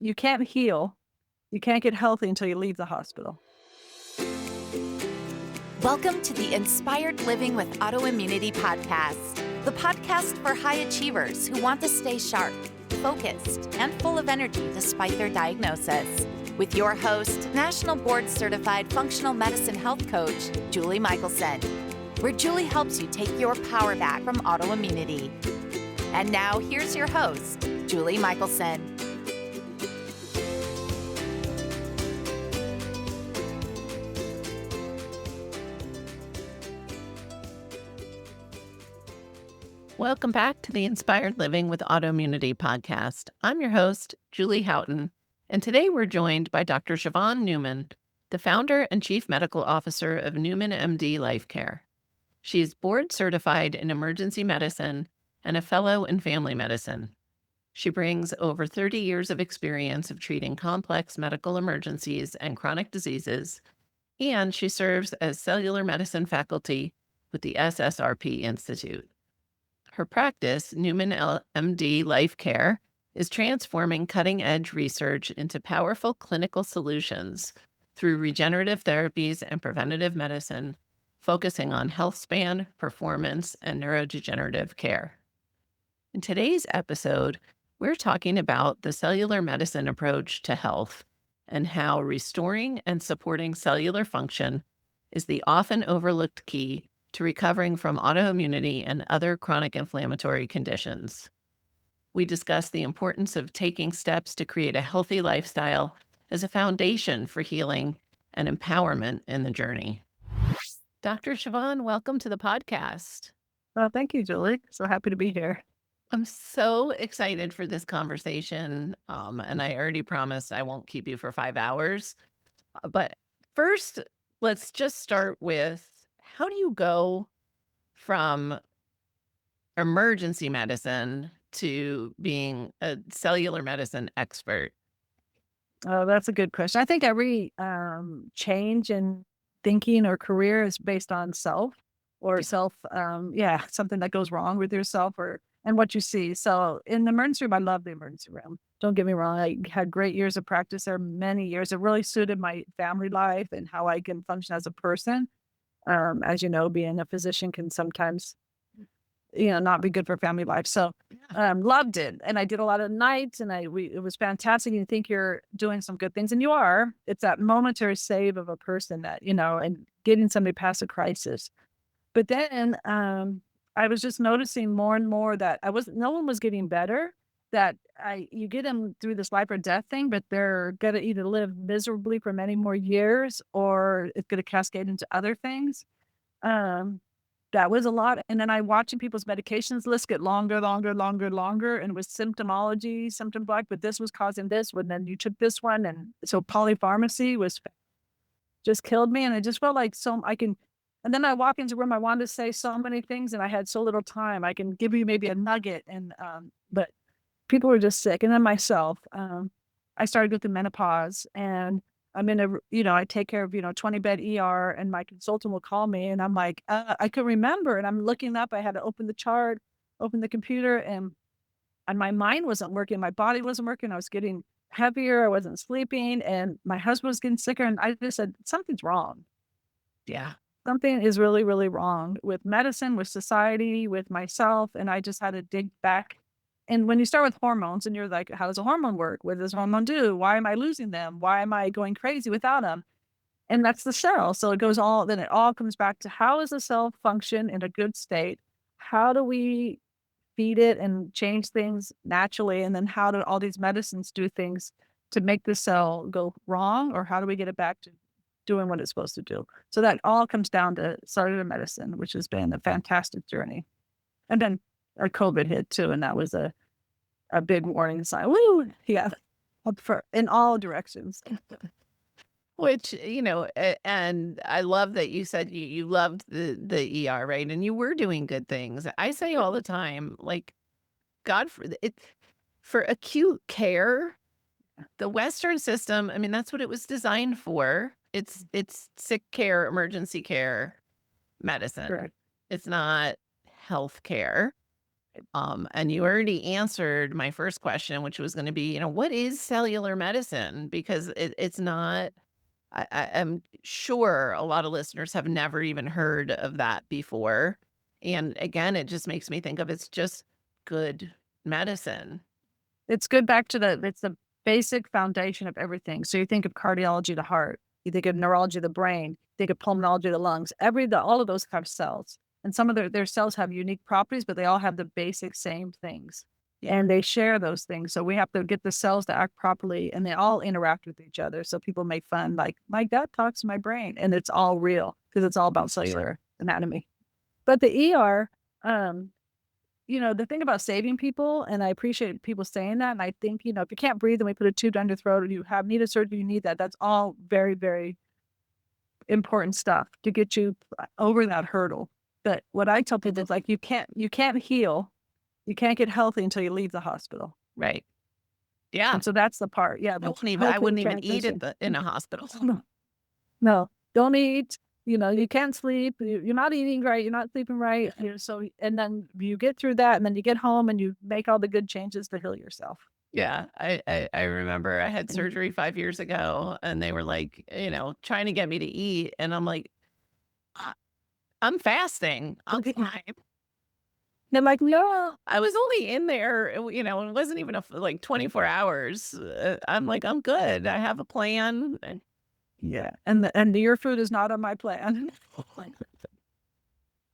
you can't heal, you can't get healthy until you leave the hospital. Welcome to the Inspired Living with Autoimmunity podcast, the podcast for high achievers who want to stay sharp, focused, and full of energy despite their diagnosis. With your host, National Board Certified Functional Medicine Health Coach, Julie Michelson, where Julie helps you take your power back from autoimmunity. And now here's your host, Julie Michelson. Welcome back to the Inspired Living with Autoimmunity podcast. I'm your host, Julie Houghton, and today we're joined by Dr. Siobhan Newman, the founder and chief medical officer of Newman MD Life Care. She is board certified in emergency medicine and a fellow in family medicine. She brings over 30 years of experience of treating complex medical emergencies and chronic diseases, and she serves as cellular medicine faculty with the SSRP Institute. Her practice, Newman MD Life Care, is transforming cutting-edge research into powerful clinical solutions through regenerative therapies and preventative medicine, focusing on health span, performance, and neurodegenerative care. In today's episode, we're talking about the cellular medicine approach to health and how restoring and supporting cellular function is the often overlooked key to recovering from autoimmunity and other chronic inflammatory conditions. We discuss the importance of taking steps to create a healthy lifestyle as a foundation for healing and empowerment in the journey. Dr. Siobhan, welcome to the podcast. Well, thank you, Julie. So happy to be here. I'm so excited for this conversation, and I already promised I won't keep you for 5 hours. But first, let's just start with, how do you go from emergency medicine to being a cellular medicine expert? Oh, that's a good question. I think every change in thinking or career is based on self or something that goes wrong with yourself and what you see. So in the emergency room, I love the emergency room. Don't get me wrong. I had great years of practice there, many years. It really suited my family life and how I can function as a person. As you know, being a physician can sometimes, not be good for family life. So, loved it. And I did a lot of nights and it was fantastic. You think you're doing some good things and you are. It's that momentary save of a person that, and getting somebody past a crisis. But then, I was just noticing more and more that no one was getting better, that you get them through this life or death thing, but they're going to either live miserably for many more years or it's going to cascade into other things. That was a lot. And then I watching people's medications list get longer, and it was symptom black, but this was causing this, but then you took this one. And so polypharmacy just killed me. And it just felt like and then I walk into a room, I wanted to say so many things and I had so little time. I can give you maybe a nugget but people were just sick. And then myself, I started going through menopause and I'm I take care of, 20-bed ER and my consultant will call me and I'm like, I could remember. And I'm looking up, I had to open the chart, open the computer and my mind wasn't working. My body wasn't working. I was getting heavier. I wasn't sleeping and my husband was getting sicker. And I just said, something's wrong. Yeah. Something is really, really wrong with medicine, with society, with myself. And I just had to dig back. And when you start with hormones and you're like, how does a hormone work? What does a hormone do? Why am I losing them? Why am I going crazy without them? And that's the cell. So it all comes back to, how is the cell function in a good state? How do we feed it and change things naturally? And then how do all these medicines do things to make the cell go wrong? Or how do we get it back to doing what it's supposed to do? So that all comes down to cellular medicine, which has been a fantastic journey. And then our COVID hit too, and that was a big warning sign. Woo! Yeah, in all directions. Which, and I love that you said you loved the ER, right? And you were doing good things. I say all the time, like, God, for acute care, the Western system, I mean, that's what it was designed for. It's sick care, emergency care medicine. Correct. It's not health care. And you already answered my first question, which was going to be, what is cellular medicine? Because it's not, I'm sure a lot of listeners have never even heard of that before. And again, it just makes me think of it's just good medicine. It's good back to it's the basic foundation of everything. So you think of cardiology, the heart, you think of neurology, the brain, think of pulmonology, the lungs, all of those have cells. And some of their cells have unique properties, but they all have the basic same things. Yeah. And they share those things. So we have to get the cells to act properly and they all interact with each other. So people make fun, like, my gut talks to my brain, and it's all real because it's all about cellular anatomy. But the ER, the thing about saving people, and I appreciate people saying that, and I think, if you can't breathe and we put a tube down your throat, or you need a surgery, you need that. That's all very, very important stuff to get you over that hurdle. But what I tell people is, like, you can't heal, you can't get healthy until you leave the hospital. Right. Yeah. And so that's the part. Yeah. I wouldn't even eat in a hospital. No, don't eat. You can't sleep. You're not eating right. You're not sleeping right. So, and then you get through that, and then you get home and you make all the good changes to heal yourself. Yeah, I remember I had surgery 5 years ago, and they were like, trying to get me to eat, and I'm like, "I I'm fasting. I'm fine." They're like, no. I was only in there, it wasn't even 24 hours. I'm like, "I'm good. I have a plan." And Yeah, and your food is not on my plan.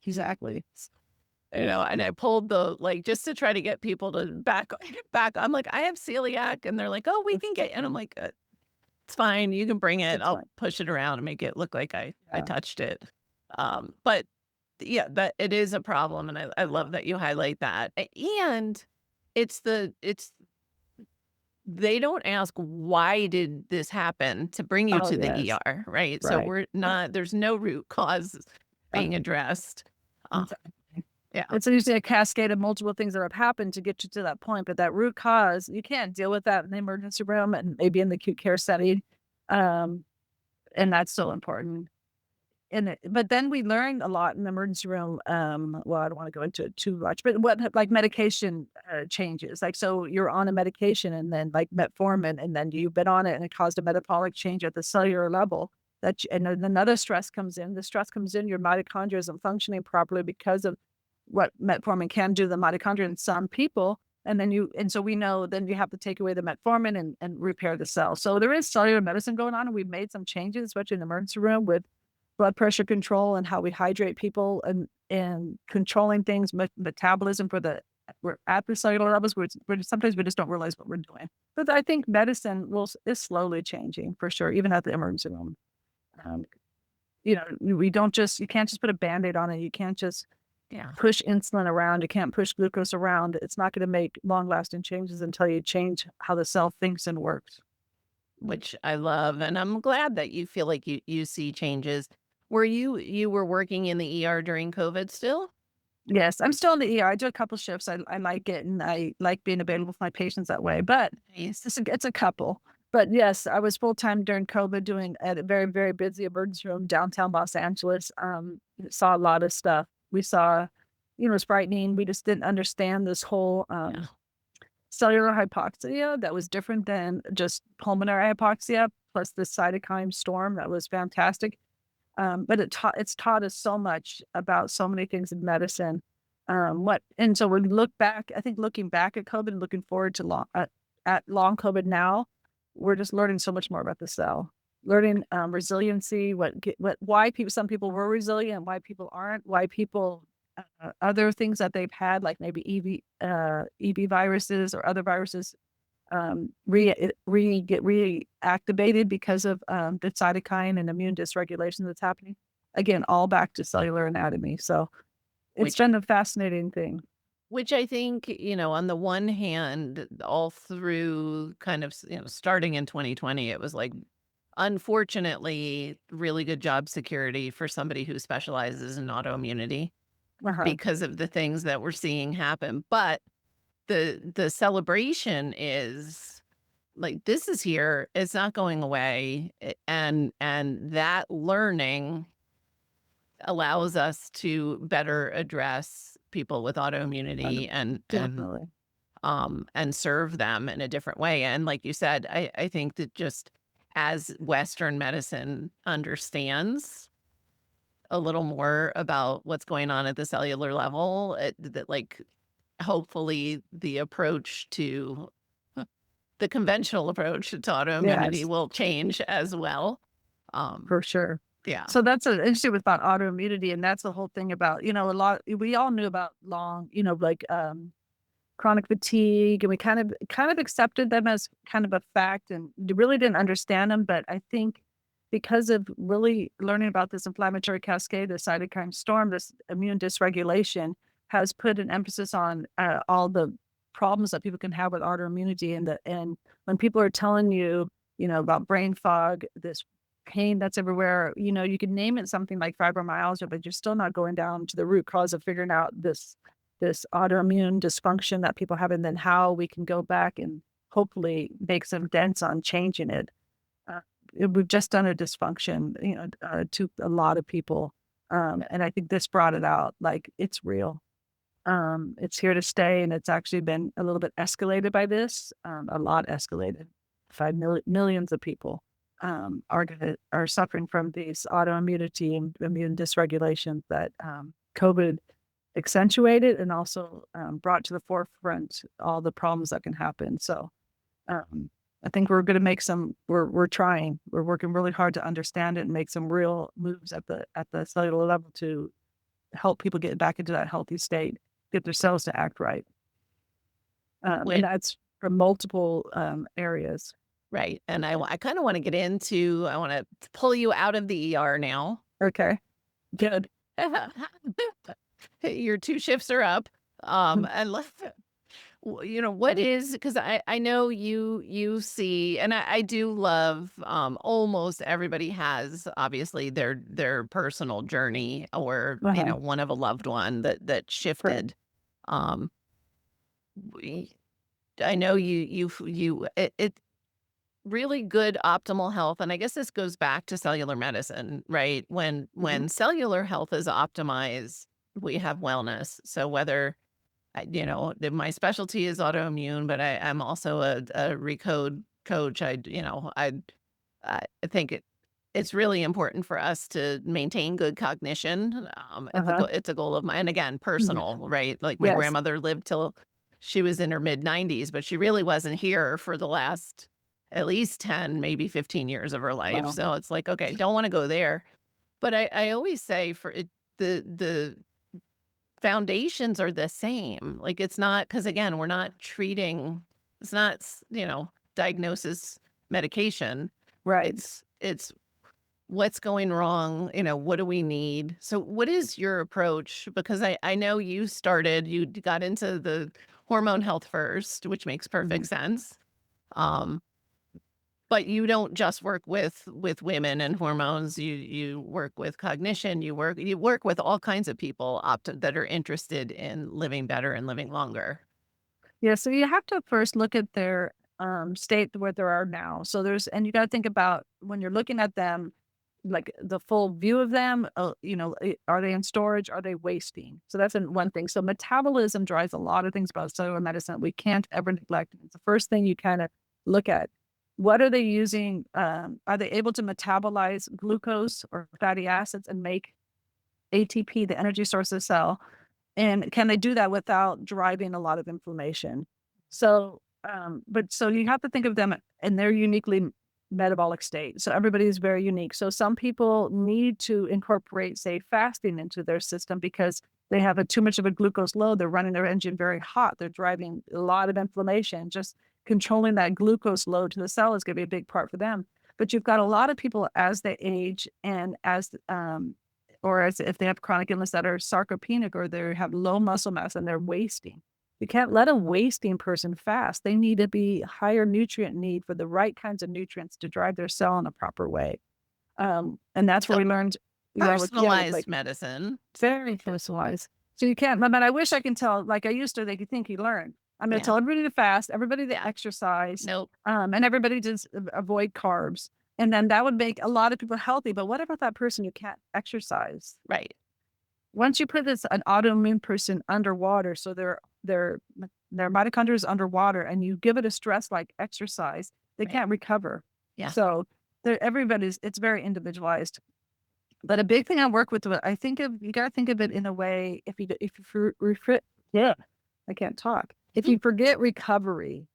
Exactly. and I pulled just to try to get people to back. I'm like, "I have celiac," and they're like, "Oh, we can get," and I'm like, "It's fine. You can bring it. It's I'll fine. push it around and make it look like I Yeah. touched it." But yeah, that it is a problem, and I love that you highlight that. And it's they don't ask, "Why did this happen?" to bring you Oh, to the yes. ER, right? So Right. there's no root cause being addressed. Uh, Exactly. yeah. It's usually a cascade of multiple things that have happened to get you to that point, but that root cause, you can't deal with that in the emergency room and maybe in the acute care setting, um, and that's so important. But then we learned a lot in the emergency room, well, I don't wanna go into it too much, but like medication, changes, like, so you're on a medication and then, like, metformin, and then you've been on it and it caused a metabolic change at the cellular level, and then another stress comes in. The stress comes in, your mitochondria isn't functioning properly because of what metformin can do to the mitochondria in some people, and so we know then you have to take away the metformin and repair the cell. So there is cellular medicine going on, and we've made some changes, especially in the emergency room with blood pressure control and how we hydrate people, and controlling things, metabolism we're at the cellular levels, where sometimes we just don't realize what we're doing. But I think medicine is slowly changing for sure, even at the emergency room. Um, you can't just put a Band-Aid on it. You can't just Yeah. push insulin around. You can't push glucose around. It's not going to make long lasting changes until you change how the cell thinks and works. Which I love, and I'm glad that you feel like you see changes. You were working in the ER during COVID still? Yes, I'm still in the ER. I do a couple shifts. I like it, and I like being available for my patients that way, but Nice. it's a couple. But yes, I was full-time during COVID doing at a very, very busy emergency room downtown Los Angeles. Saw a lot of stuff. We saw, it was frightening. We just didn't understand this whole, Yeah. cellular hypoxia that was different than just pulmonary hypoxia, plus the cytokine storm that was fantastic. But it's taught us so much about so many things in medicine. And so when we look back, I think looking back at COVID and looking forward to at long COVID now, we're just learning so much more about the cell, learning resiliency, why some people were resilient, why people aren't, why people other things that they've had, like maybe EB viruses or other viruses, get reactivated because of, the cytokine and immune dysregulation that's happening. Again, all back to cellular anatomy. So it's Which been a fascinating thing. which I think, on the one hand, all through kind of, starting in 2020, it was like, unfortunately, really good job security for somebody who specializes in autoimmunity Uh-huh. because of the things that we're seeing happen. But the celebration is like, this is here, it's not going away, and that learning allows us to better address people with autoimmunity Definitely. and serve them in a different way. And like you said, I think that just as Western medicine understands a little more about what's going on at the cellular level, that like hopefully the approach to the conventional approach to autoimmunity Yes, will change as well. Um, for sure. yeah. So that's an issue with about autoimmunity, and that's the whole thing about, a lot we all knew about long, like chronic fatigue, and we kind of accepted them as kind of a fact and really didn't understand them. But I think because of really learning about this inflammatory cascade, the cytokine storm, this immune dysregulation has put an emphasis on all the problems that people can have with autoimmunity. And when people are telling you, about brain fog, this pain that's everywhere, you can name it something like fibromyalgia, but you're still not going down to the root cause of figuring out this autoimmune dysfunction that people have, and then how we can go back and hopefully make some dents on changing it. Uh, we've just done a dysfunction, to a lot of people. And I think this brought it out, like it's real. It's here to stay, and it's actually been a little bit escalated by this, a lot escalated. Millions of people are suffering from these autoimmunity and immune dysregulations that COVID accentuated, and also brought to the forefront all the problems that can happen. So I think we're going to make we're trying, we're working really hard to understand it and make some real moves at the cellular level to help people get back into that healthy state, get their cells to act right. And that's from multiple areas. Right. And I kind of want to get into, I want to pull you out of the ER now. Okay, good. Your 2 shifts are up. And what is, because I know you see, and I do love, almost everybody has obviously their personal journey, or, Uh-huh. one of a loved one that shifted. Um, we, I know it really good optimal health, and I guess this goes back to cellular medicine, right? When cellular health is optimized, we have wellness. So whether my specialty is autoimmune, but I'm also a recode coach. I think it's really important for us to maintain good cognition. Uh-huh. It's a goal of mine. And again, personal, right? Like my Yes. grandmother lived till she was in her mid-90s, but she really wasn't here for the last at least 10, maybe 15 years of her life. Wow. So it's like, okay, don't want to go there. But I always say for it, the foundations are the same. Like it's not, because again, we're not treating, it's not, diagnosis, medication. Right. It's what's going wrong, what do we need? So what is your approach? Because I know you got into the hormone health first, which makes perfect sense. But you don't just work with women and hormones. You work with cognition. You work with all kinds of people that are interested in living better and living longer. Yeah, so you have to first look at their state where they are now. So and you got to think about when you're looking at them, like the full view of them. Are they in storage? Are they wasting? So that's one thing. So metabolism drives a lot of things about cellular medicine that we can't ever neglect. It's the first thing you kind of look at. What are they using? Are they able to metabolize glucose or fatty acids and make ATP, the energy source of the cell? And can they do that without driving a lot of inflammation? So, so you have to think of them in their uniquely metabolic state. So everybody is very unique. So some people need to incorporate, say, fasting into their system because they have too much of a glucose load. They're running their engine very hot. They're driving a lot of inflammation. Just controlling that glucose load to the cell is going to be a big part for them. But you've got a lot of people as they age and or as if they have chronic illness that are sarcopenic or they have low muscle mass and they're wasting. You can't let a wasting person fast. They need to be higher nutrient need for the right kinds of nutrients to drive their cell in a proper way. And that's where So we learned personalized medicine. Very personalized. So you can't, but I wish I can tell, like I used to, they could think you learn. I'm going to tell everybody to fast, everybody to exercise, Nope. And everybody to avoid carbs. And then that would make a lot of people healthy. But what about that person who can't exercise? Right. once you put an autoimmune person underwater, so their mitochondria is underwater, and you give it a stress like exercise, they Right. can't recover. Yeah. So it's very individualized. But a big thing I work with, you got to think of it in a way, yeah, I can't talk. If you forget recovery,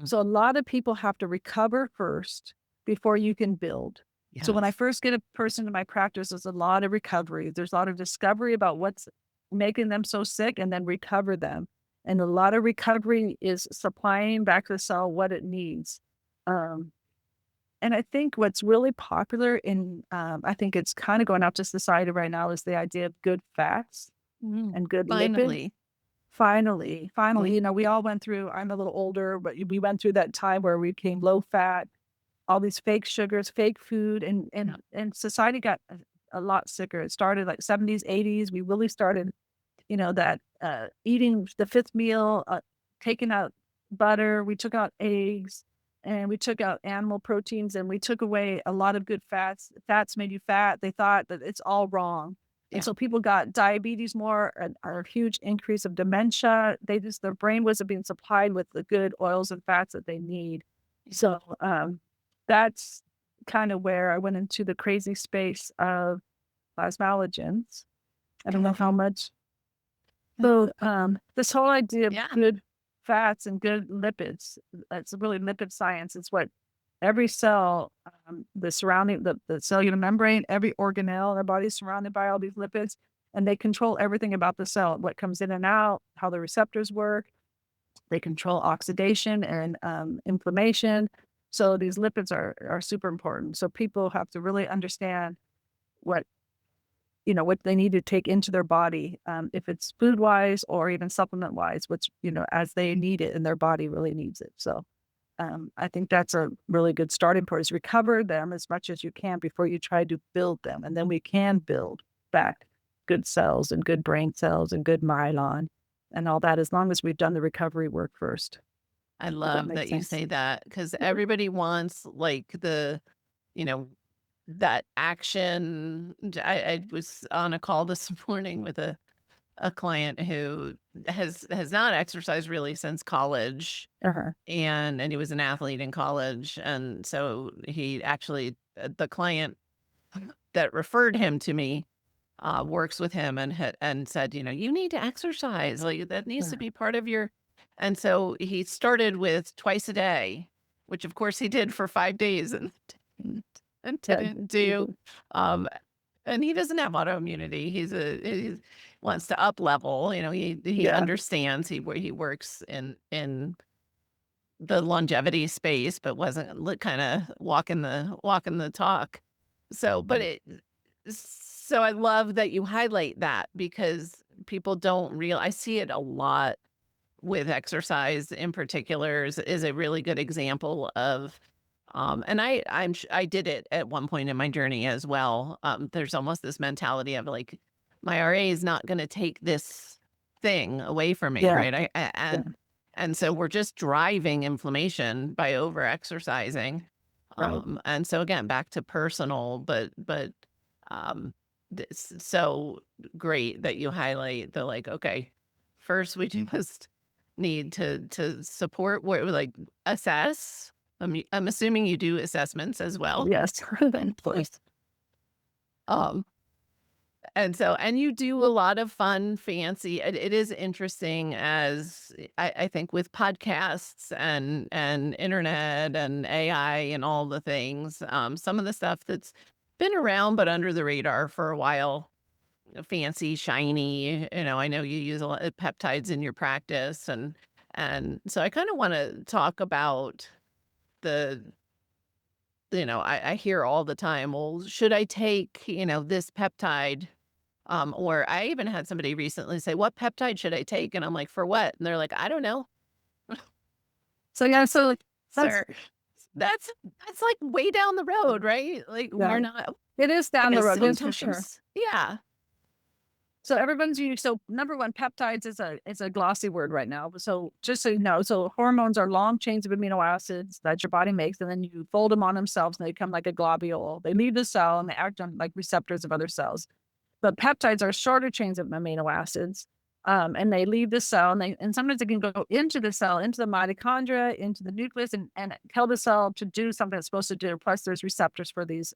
so a lot of people have to recover first before you can build. So when I Yes. first get a person in my practice, there's a lot of recovery. There's a lot of discovery about what's making them so sick and then recover them. And a lot of recovery is supplying back to the cell what it needs. Um, and I think what's really popular I think it's kind of going out to society right now is the idea of good fats and good lipids. Finally. Finally, we all went through, I'm a little older, but we went through that time where we became low fat, all these fake sugars, fake food, and society got a lot sicker. It started like 70s, 80s. We really started, that eating the fifth meal, taking out butter, we took out eggs, and we took out animal proteins, and we took away a lot of good fats. Fats made you fat. They thought that it's all wrong. Yeah. And so people got diabetes more, a huge increase of dementia. Their brain wasn't being supplied with the good oils and fats that they need. So that's kind of where I went into the crazy space of plasmalogens. I don't know how much. So this whole idea of good fats and good lipids, it's really lipid science. It's what every cell, the cellular membrane, every organelle in our body is surrounded by all these lipids, and they control everything about the cell, what comes in and out, how the receptors work. They control oxidation and inflammation. So these lipids are super important. So people have to really understand what they need to take into their body, if it's food wise or even supplement wise, which, as they need it and their body really needs it. So I think that's a really good starting point, is recover them as much as you can before you try to build them. And then we can build back good cells and good brain cells and good myelin and all that, as long as we've done the recovery work first. I love that you say that, because everybody wants like that action. I was on a call this morning with a client who has not exercised really since college. And he was an athlete in college. And so he actually, the client that referred him to me, works with him and said, you need to exercise. Like, that needs to be part of your. And so he started with twice a day, which of course he did for 5 days and didn't do. And he doesn't have autoimmunity. He wants to up level. He understands. He works in the longevity space, but wasn't kind of walking the talk. So, so I love that you highlight that, because people don't realize. I see it a lot with exercise in particular is a really good example of. And I did it at one point in my journey as well. There's almost this mentality of like, my RA is not going to take this thing away from me, right? And so we're just driving inflammation by over exercising. And so again, back to personal, but it's so great that you highlight the, like, okay, first we just need to support, where like assess. I'm assuming you do assessments as well. Yes. And you do a lot of fun, fancy. It is interesting, as I think, with podcasts and internet and AI and all the things. Some of the stuff that's been around but under the radar for a while, fancy, shiny. I know you use a lot of peptides in your practice, and so I kind of want to talk about I hear all the time, well, should I take, this peptide? Or I even had somebody recently say, what peptide should I take? And I'm like, for what? And they're like, I don't know. So Sir, that's like way down the road, right? Like, we're not. It is down the road, that's for sure. Yeah. So number one, peptides is a glossy word right now. So just so you know, so hormones are long chains of amino acids that your body makes, and then you fold them on themselves and they become like a globule. They leave the cell and they act on like receptors of other cells. But peptides are shorter chains of amino acids, and they leave the cell, and sometimes they can go into the cell, into the mitochondria, into the nucleus, and tell the cell to do something it's supposed to do. Plus, there's receptors for these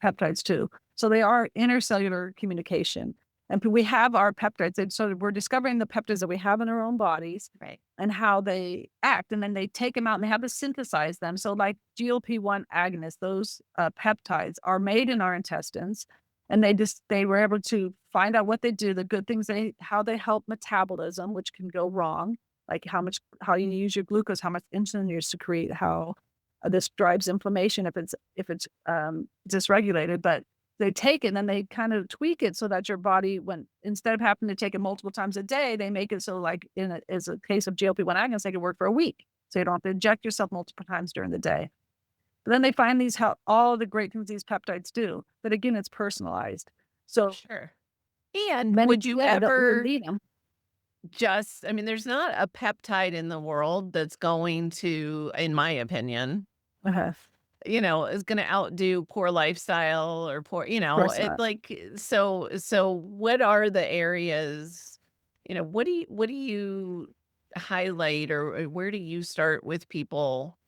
peptides too. So they are intercellular communication. And we have our peptides. And so we're discovering the peptides that we have in our own bodies, Right. and how they act. And then they take them out and they have to synthesize them. So, like GLP-1 agonists, those peptides are made in our intestines. And they were able to find out what they do, the good things, how they help metabolism, which can go wrong, like how you use your glucose, how much insulin you secrete, how this drives inflammation if it's dysregulated. But they take it and then they kind of tweak it so that your body, when instead of having to take it multiple times a day, they make it so, like as a case of GLP-1 agonists, they can work for a week. So you don't have to inject yourself multiple times during the day. But then they find all the great things these peptides do. But again, it's personalized. So Sure. And would you we ever need them. I mean, there's not a peptide in the world that's going to, in my opinion, Uh-huh. is going to outdo poor lifestyle or poor, Of course it not. like, so what are the areas, what do you highlight, or where do you start with people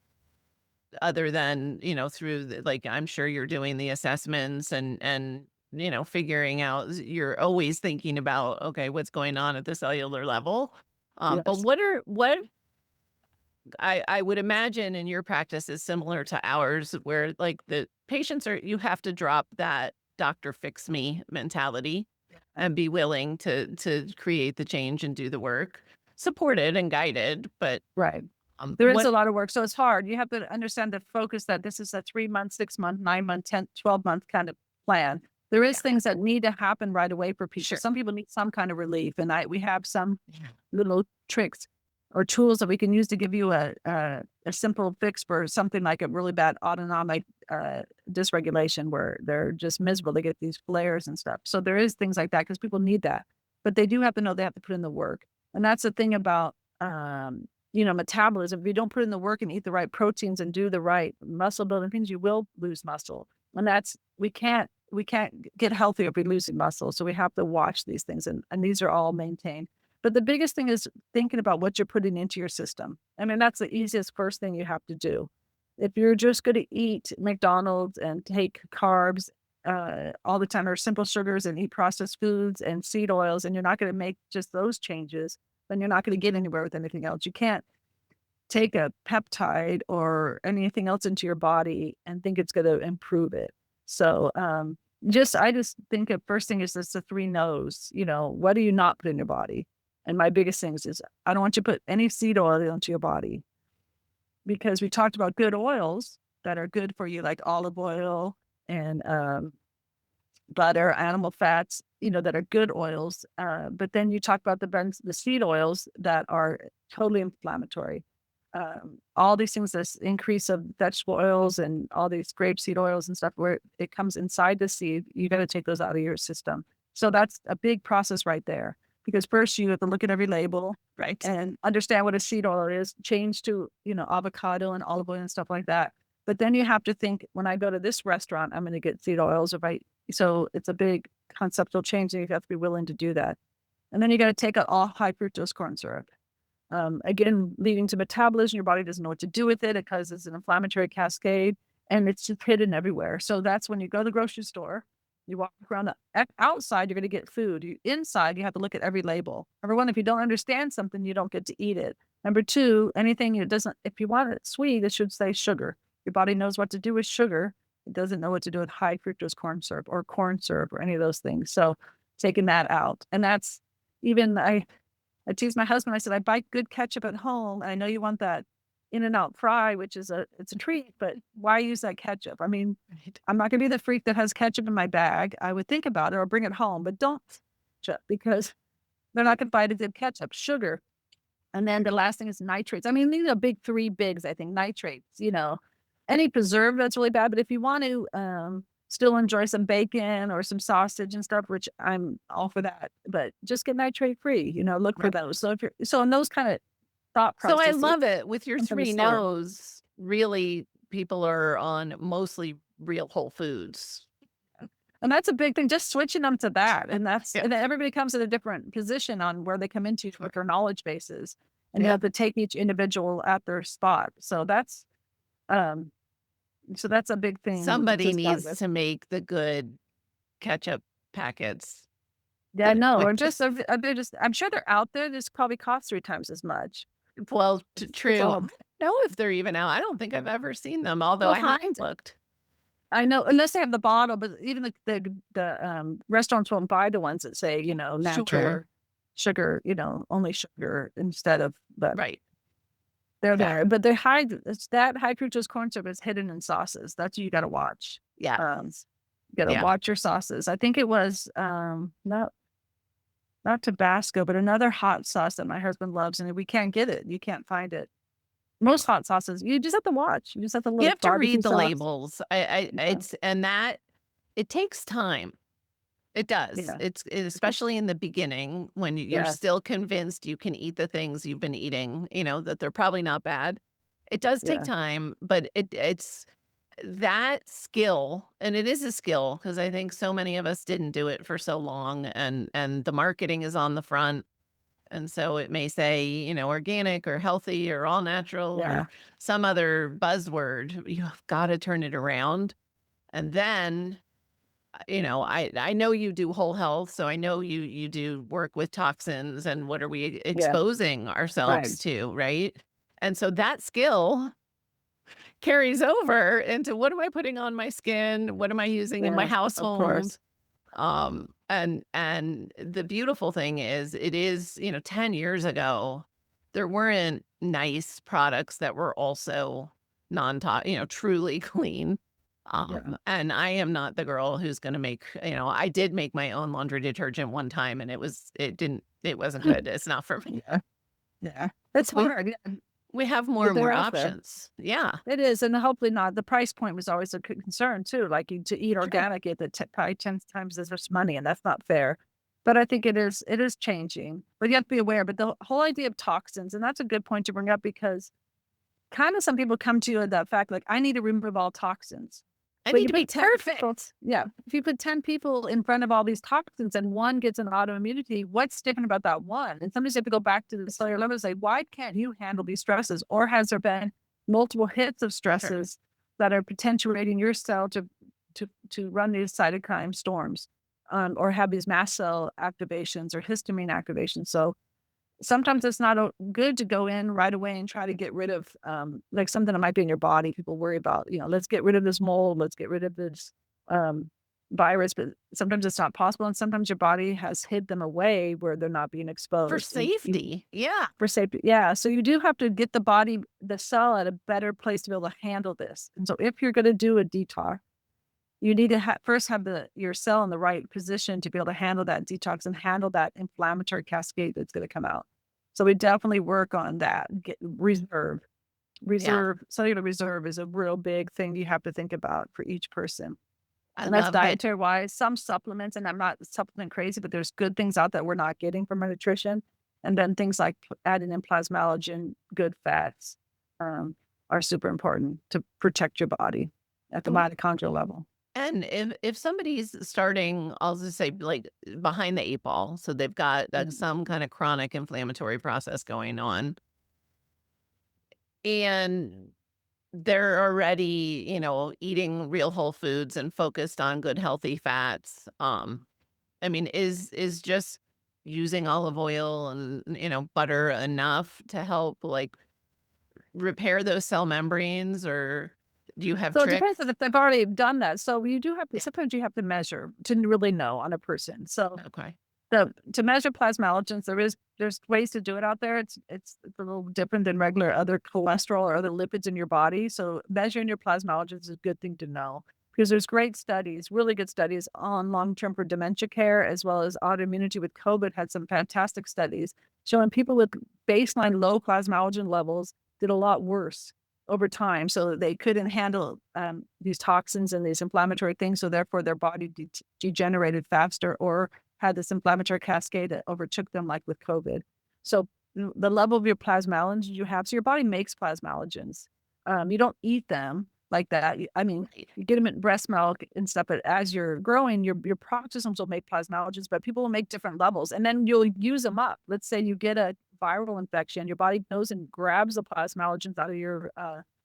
other than, through like, I'm sure you're doing the assessments and, figuring out, you're always thinking about, okay, what's going on at the cellular level. But Yes. what I would imagine in your practice is similar to ours, where like the patients you have to drop that doctor fix me mentality and be willing to create the change and do the work, supported and guided. But Right. There is what a lot of work. So it's hard. You have to understand the focus that this is a 3 month, 6 month, 9 month, 10, 12 month kind of plan. There is things that need to happen right away for people. Sure. Some people need some kind of relief. And we have some little tricks or tools that we can use to give you a simple fix for something like a really bad autonomic dysregulation where they're just miserable. They get these flares and stuff. So there is things like that because people need that. But they do have to know they have to put in the work. And that's the thing about metabolism. If you don't put in the work and eat the right proteins and do the right muscle building things, you will lose muscle. And we can't get healthy if we're losing muscle. So we have to watch these things, and these are all maintained. But the biggest thing is thinking about what you're putting into your system. I mean, that's the easiest first thing you have to do. If you're just going to eat McDonald's and take carbs all the time, or simple sugars, and eat processed foods and seed oils, and you're not going to make just those changes, then you're not going to get anywhere with anything else. You can't take a peptide or anything else into your body and think it's going to improve it. So I just think the first thing is just the 3 no's. What do you not put in your body? And my biggest things is I don't want you to put any seed oil into your body, because we talked about good oils that are good for you, like olive oil and butter, animal fats, that are good oils. But then you talk about the seed oils that are totally inflammatory. All these things, this increase of vegetable oils and all these grapeseed oils and stuff, where it comes inside the seed, you got to take those out of your system. So that's a big process right there. Because first you have to look at every label, right. and understand what a seed oil is, change to, avocado and olive oil and stuff like that. But then you have to think, when I go to this restaurant, I'm going to get seed oils. So it's a big conceptual change, and you have to be willing to do that. And then you got to take out all high fructose corn syrup. Again, leading to metabolism, your body doesn't know what to do with it. It causes an inflammatory cascade, and it's just hidden everywhere. So that's when you go to the grocery store, you walk around the outside, you're going to get food. Inside, you have to look at every label. Number one, if you don't understand something, you don't get to eat it. Number two, anything it doesn't, if you want it sweet, it should say sugar. Your body knows what to do with sugar. It doesn't know what to do with high fructose corn syrup or any of those things. So taking that out. And that's even, I teased my husband. I said, I buy good ketchup at home. And I know you want that In-N-Out fry, which is it's a treat, but why use that ketchup? I mean, Right. I'm not going to be the freak that has ketchup in my bag. I would think about it or bring it home, but don't ketchup, because they're not going to buy the good ketchup. Sugar. And then the last thing is nitrates. I mean, these are big 3 bigs, I think. Nitrates, any preserve that's really bad. But if you want to still enjoy some bacon or some sausage and stuff, which I'm all for that, but just get nitrate free, look for Right. those. So in those kind of thought So I processes, love it. With your come from the 3 store. no's, really, people are on mostly real whole foods. And that's a big thing, just switching them to that. And Yeah. and then everybody comes in a different position on where they come into with their knowledge bases. And you Yeah. have to take each individual at their spot. Um, so that's a big thing Somebody to start needs with. to make the good ketchup packets. Yeah, no, or Like, just, they're just, I'm sure they're out there. This probably costs 3 times as much. well, It's true. I all, don't know if they're even out. I don't think I've ever seen them, although you'll I have find, looked. I know, unless they have the bottle, but even restaurants won't buy the ones that say, natural Sure. or sugar, only sugar instead of, but Right. they're Yeah. there. But it's that high fructose corn syrup is hidden in sauces. That's what you got to watch. Yeah. You got to Yeah. watch your sauces. I think it was not Tabasco, but another hot sauce that my husband loves, and we can't get it. You can't find it. Most hot sauces, you just have to watch. You just have to You look. have to Barbecue read the sauce. labels. Yeah. It's, and that it takes time. It does. Yeah. Especially in the beginning when you're Yes. still convinced you can eat the things you've been eating, that they're probably not bad. It does take Yeah. time, but it's that skill, and it is a skill because I think so many of us didn't do it for so long, and the marketing is on the front, and so it may say, organic or healthy or all natural Yeah. or some other buzzword. You've got to turn it around, and then I know you do whole health, so I know you do work with toxins and what are we Yeah. exposing Right. ourselves to, right? And so that skill carries over into what am I putting on my skin? What am I using in my Yeah. Of household? course. And the beautiful thing is it is, 10 years ago, there weren't nice products that were also truly clean. Yeah. And I am not the girl who's gonna make, I did make my own laundry detergent one time and it wasn't good. It's not for me. Yeah. Yeah. It's We hard. Yeah. we have more But and more they're out there. options. Yeah. It is, and hopefully not. The price point was always a concern too. Like to eat Sure. organic, you have to probably 10 times as much money, and that's not fair. But I think it is changing. But you have to be aware. But the whole idea of toxins, and that's a good point to bring up because kind of some people come to you at that fact, like I need to remove all toxins. I But need you to be put 10 people, perfect. yeah. If you put 10 people in front of all these toxins and one gets an autoimmunity, what's different about that one? And sometimes you have to go back to the cellular level and say, why can't you handle these stresses? Or has there been multiple hits of Sure. stresses that are potentiating your cell to run these cytokine storms, or have these mast cell activations or histamine activations? So sometimes it's not good to go in right away and try to get rid of like something that might be in your body. People worry about, let's get rid of this mold, let's get rid of this um, virus, but sometimes it's not possible. And sometimes your body has hid them away where they're not being For exposed. safety. Yeah. For safety. Yeah. So you do have to get the cell at a better place to be able to handle this. And so if you're going to do a detox, you need to first have your cell in the right position to be able to handle that detox and handle that inflammatory cascade that's going to come out. So we definitely work on that. Get reserve. Yeah. Cellular reserve is a real big thing you have to think about for each person. I And that's love that. dietary wise. Some supplements, and I'm not supplement crazy, but there's good things out that we're not getting from our nutrition. And then things like adding in plasmalogen, good fats, are super important to protect your body at the mitochondrial level. And if somebody's starting, I'll just say like behind the eight ball, so they've got some kind of chronic inflammatory process going on, and they're already, eating real whole foods and focused on good healthy fats. I mean, is just using olive oil and butter enough to help like repair those cell membranes, or do you have So it depends tricks? on if they've already done that. So you do have to, sometimes you have to measure to really know on a person. So Okay. to measure plasmalogens, there's ways to do it out there. It's a little different than regular other cholesterol or other lipids in your body. So measuring your plasmalogens is a good thing to know because there's great studies, really good studies on long-term for dementia care as well as autoimmunity with COVID had some fantastic studies showing people with baseline low plasmalogen levels did a lot worse over time. So they couldn't handle these toxins and these inflammatory things. So therefore their body degenerated faster or had this inflammatory cascade that overtook them, like with COVID. So the level of your plasmalogens you have, so your body makes plasmalogens. You don't eat them, like that. I mean, Right. you get them in breast milk and stuff, but as you're growing, your peroxisomes will make plasmalogens, but people will make different levels, and then you'll use them up. Let's say you get a viral infection, your body goes and grabs the plasmalogens out of your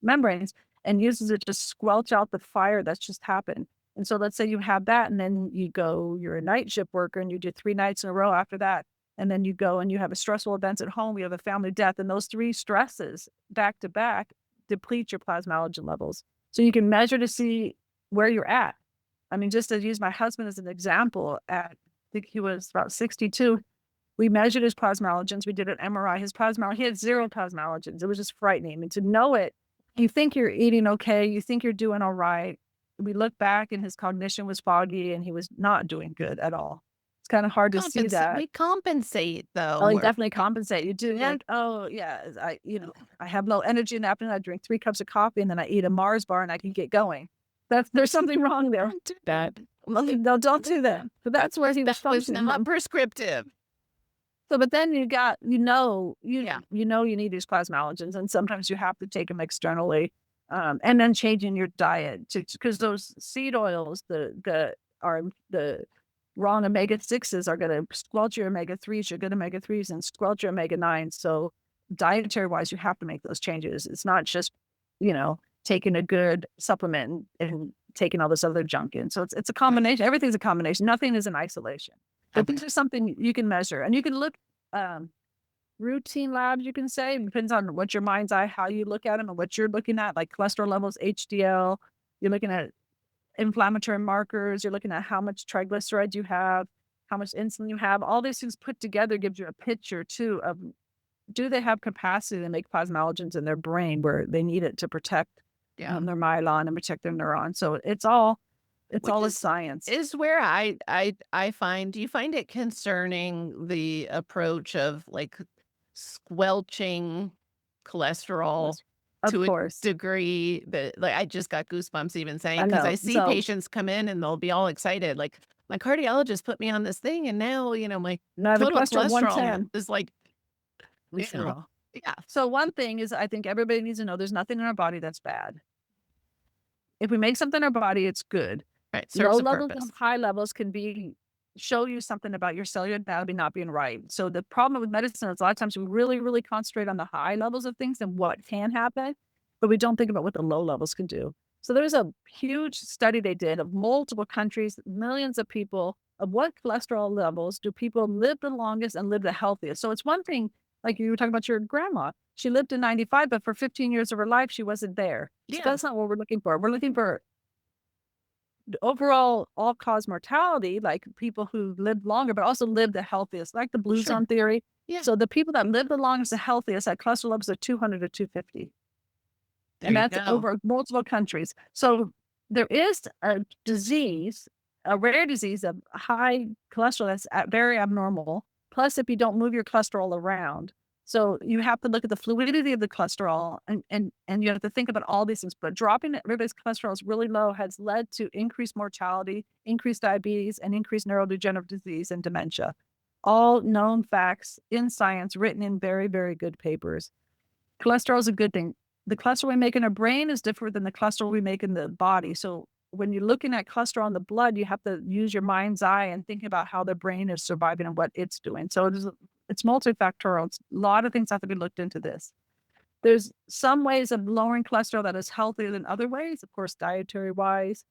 membranes and uses it to squelch out the fire that's just happened. And so let's say you have that, and then you're a night shift worker and you do 3 nights in a row after that. And then you go and you have a stressful events at home, you have a family death, and those 3 stresses back to back deplete your plasmalogen levels. So you can measure to see where you're at. I mean, just to use my husband as an example, I think he was about 62. We measured his plasmalogens. We did an MRI. He had 0 plasmalogens. It was just frightening. And to know it, you think you're eating okay. You think you're doing all right. We look back and his cognition was foggy and he was not doing good at all. It's kind of hard to see that. We compensate though. Oh, you We're definitely compensate. You do Yeah. like, oh yeah, I have low energy in the afternoon. I drink 3 cups of coffee and then I eat a Mars bar and I can get going. There's something wrong there. don't do that. No, don't do that. So that's where he was That was functioning. not prescriptive. So, but then you got, Yeah. you need these plasmalogens, and sometimes you have to take them externally, and then changing your diet because those seed oils, the wrong omega-6s are going to squelch your omega-3s, your good omega-3s, and squelch your omega-9s. So, dietary wise, you have to make those changes. It's not just, taking a good supplement and taking all this other junk in. So it's a combination. Everything's a combination. Nothing is in isolation. But these are something you can measure, and you can look routine labs. You can say it depends on what your mind's eye, how you look at them, and what you're looking at, like cholesterol levels, HDL. You're looking at inflammatory markers. You're looking at how much triglycerides you have, how much insulin you have. All these things put together gives you a picture too of do they have capacity to make plasmalogens in their brain where they need it to protect their myelin and protect their neurons. So it's all a science. Is where I find, do you find it concerning the approach of like squelching cholesterol Of to a course. degree that like I just got goosebumps even saying I because know. I see So patients come in and they'll be all excited like my cardiologist put me on this thing and now my now the total cholesterol cholesterol 110. is like Zero. yeah. So one thing is I think everybody needs to know there's nothing in our body that's bad. If we make something in our body, it's good. Right, Low serves a levels purpose. and high levels can show you something about your cellular anatomy not being right. So the problem with medicine is a lot of times we really, really concentrate on the high levels of things and what can happen, but we don't think about what the low levels can do. So there's a huge study they did of multiple countries, millions of people, of what cholesterol levels do people live the longest and live the healthiest. So it's one thing, like you were talking about your grandma. She lived to 95, but for 15 years of her life, she wasn't there. So Yeah. that's not what we're looking for. We're looking for the overall all-cause mortality, like people who lived longer, but also lived the healthiest, like the blue Sure. zone theory. Yeah. So the people that live the longest, the healthiest, had cholesterol levels of 200 to 250. There And you that's go. over multiple countries. So there is a disease, a rare disease of high cholesterol that's very abnormal. Plus, if you don't move your cholesterol around, so you have to look at the fluidity of the cholesterol, and you have to think about all these things. But dropping everybody's cholesterol is really low has led to increased mortality, increased diabetes, and increased neurodegenerative disease and dementia. All known facts in science, written in very, very good papers. Cholesterol is a good thing. The cholesterol we make in our brain is different than the cholesterol we make in the body. So when you're looking at cholesterol in the blood, you have to use your mind's eye and think about how the brain is surviving and what it's doing. So it's multifactorial. It's a lot of things have to be looked into this. There's some ways of lowering cholesterol that is healthier than other ways, of course, dietary wise,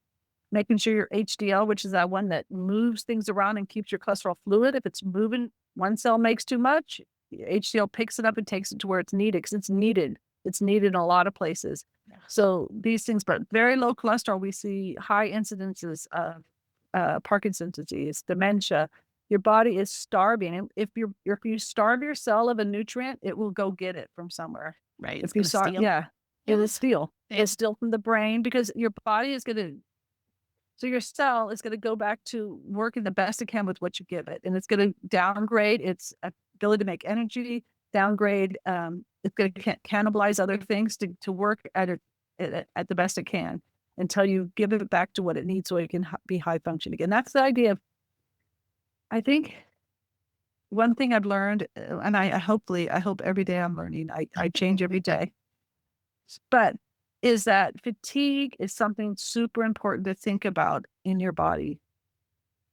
making sure your HDL, which is that one that moves things around and keeps your cholesterol fluid. If it's moving, one cell makes too much, HDL picks it up and takes it to where it's needed because it's needed. It's needed in a lot of places. Yeah. So these things, but very low cholesterol, we see high incidences of Parkinson's disease, dementia. Your body is starving. And if you starve your cell of a nutrient, it will go get it from somewhere. Right. If It's you gonna start, steal. yeah, it will steal. Yeah. It's steal from the brain because your body is going to, so your cell is going to go back to working the best it can with what you give it. And it's going to downgrade its ability to make energy, downgrade, it's going to cannibalize other things to work at the best it can until you give it back to what it needs so it can be high functioning again. That's the idea of, I think one thing I've learned, and I hope every day I'm learning, I change every day, but is that fatigue is something super important to think about in your body.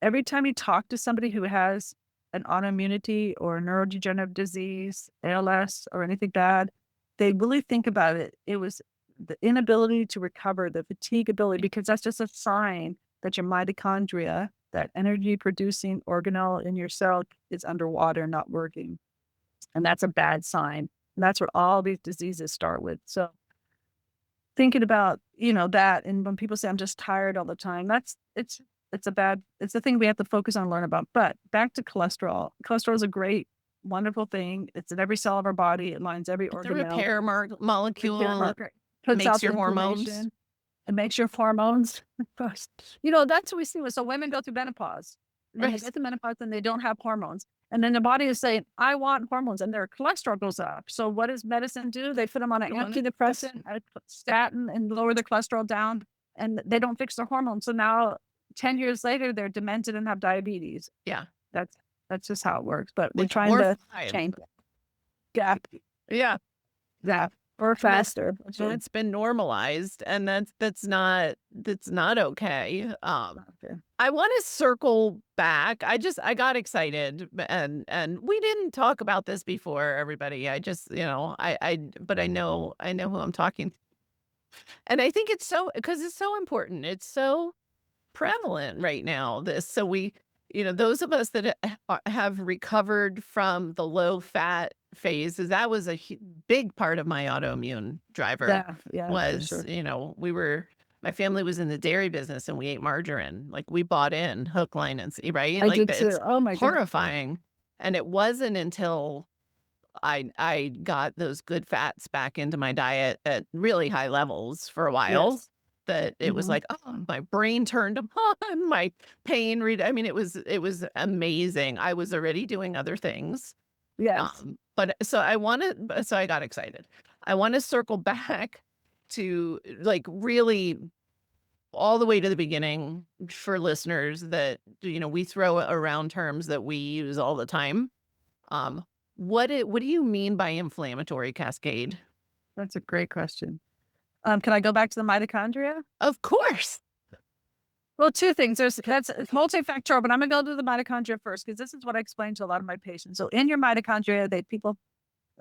Every time you talk to somebody who has an autoimmunity or a neurodegenerative disease, ALS, or anything bad, they really think about it. It was the inability to recover, the fatigue ability, because that's just a sign that your mitochondria, that energy producing organelle in your cell, is underwater, not working. And that's a bad sign. And that's what all these diseases start with. So thinking about, that, and when people say I'm just tired all the time, it's a thing we have to focus on and learn about. But back to cholesterol. Cholesterol is a great, wonderful thing. It's in every cell of our body. It lines every The organelle. repair molecule Puts makes out your the hormones. inflammation. It makes your hormones. That's what we see. So women go through menopause. And they Right. get to menopause and they don't have hormones. And then the body is saying, I want hormones, and their cholesterol goes up. So what does medicine do? They put them on an antidepressant, a statin, and lower the cholesterol down, and they don't fix their hormones. So now 10 years later, they're demented and have diabetes. Yeah. That's just how it works. But we're With trying more to five. change it. Gap, Yeah. or faster. So it's been normalized, and that's not okay. Okay. I want to circle back. I got excited, and we didn't talk about this before, everybody. I just, but I know who I'm talking to. And I think because it's so important. It's so prevalent right now. So those of us that have recovered from the low fat phase, 'cause that was a big part of my autoimmune driver. Yeah, for Was, sure. my family was in the dairy business, and we ate margarine. Like, we bought in hook, line, and right? I Like, did too. it's Oh my goodness. horrifying. And it wasn't until I got those good fats back into my diet at really high levels for a while Yes. that it was Mhm. like, oh, my brain turned on, my pain I mean, it was amazing. I was already doing other things. Yes. But so I got excited. I want to circle back to, like, really all the way to the beginning for listeners that, we throw around terms that we use all the time. Um, what do you mean by inflammatory cascade? That's a great question. Can I go back to the mitochondria? Of course. Well, two things. It's multifactorial, but I'm gonna go to the mitochondria first because this is what I explain to a lot of my patients. So in your mitochondria,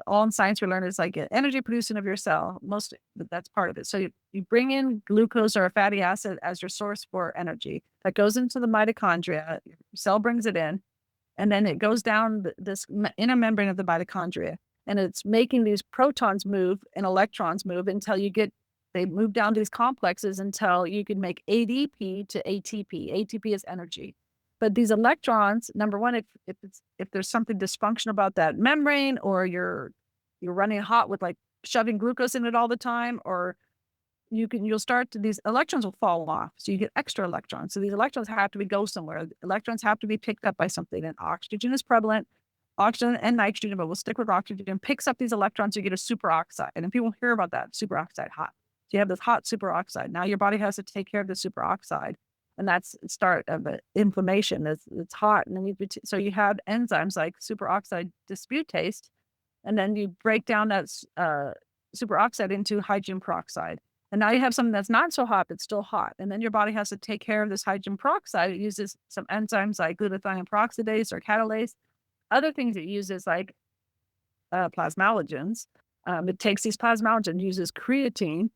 all in science we learn is like energy producing of your cell. That's part of it. So you bring in glucose or a fatty acid as your source for energy. That goes into the mitochondria. Your cell brings it in, and then it goes down this inner membrane of the mitochondria, and it's making these protons move and electrons move until they move down these complexes until you can make ADP to ATP. ATP is energy. But these electrons, number one, if there's something dysfunctional about that membrane, or you're running hot with like shoving glucose in it all the time, or these electrons will fall off. So you get extra electrons. So these electrons have to go somewhere. Electrons have to be picked up by something, and oxygen is prevalent. Oxygen and nitrogen, but we'll stick with oxygen, picks up these electrons. You get a superoxide. And people hear about that superoxide hot. So you have this hot superoxide. Now your body has to take care of the superoxide. And that's the start of inflammation. It's hot. And then so you have enzymes like superoxide dismutase, and then you break down that superoxide into hydrogen peroxide. And now you have something that's not so hot, but still hot. And then your body has to take care of this hydrogen peroxide. It uses some enzymes like glutathione peroxidase or catalase. Other things it uses like plasmalogens. It takes these plasmalogens, uses creatine,